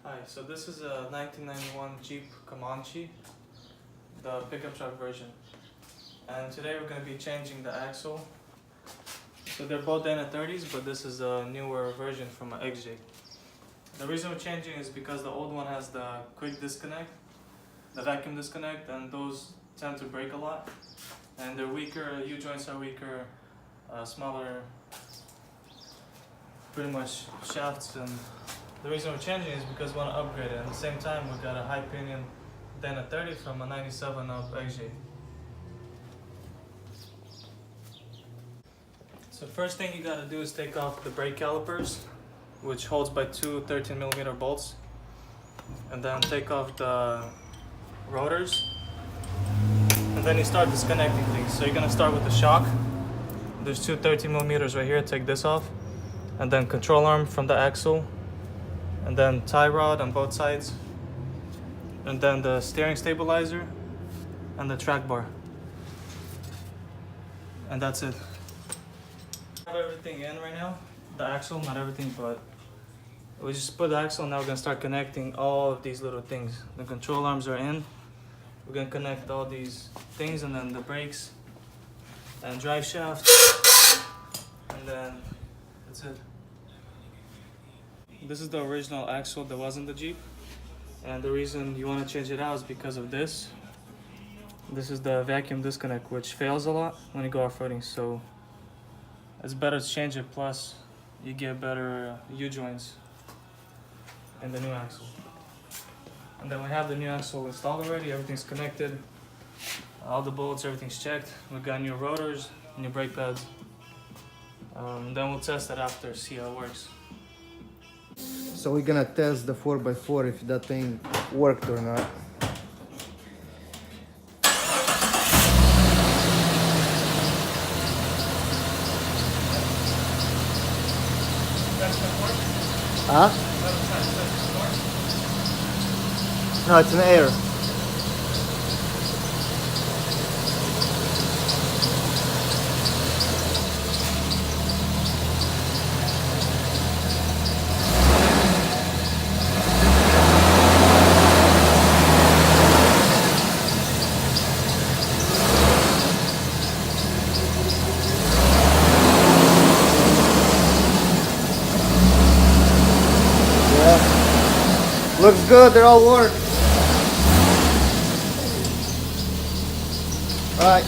Hi, so this is a 1991 Jeep Comache, the pickup truck version. And today we're going to be changing the axle. So they're both N30s, but this is a newer version from an XJ. The reason we're changing is because the old one has the quick disconnect, the vacuum disconnect, and those tend to break a lot. And they're weaker, U-joints are weaker, smaller, pretty much shafts. And the reason we're changing is because we want to upgrade it. At the same time, we got a high pinion N30 from a 97 of XJ. So first thing you gotta do is take off the brake calipers, which holds by two 13mm bolts, and then take off the rotors, and then you start disconnecting things. So you're gonna start with the shock. There's two 13mm right here. Take this off, and then control arm from the axle, and then tie rod on both sides, and then the steering stabilizer and the track bar, and that's it. I have everything in right now, the axle, not everything, but we just put the axle. Now we're gonna start connecting all of these little things. The control arms are in. We're gonna connect all these things, and then the brakes and drive shaft, and then that's it. This is the original axle that was in the Jeep, and the reason you want to change it out is because of this. This is the vacuum disconnect, which fails a lot when you go off-roading, so it's better to change it. Plus you get better U-joints in the new axle. And then we have the new axle installed already. Everything's connected, all the bolts, everything's checked. We got new rotors, new brake pads. Then we'll test it after, see how it works. So we're gonna test the 4x4 if that thing worked or not. Huh? No, it's an air. Looks good, they all work. Alright.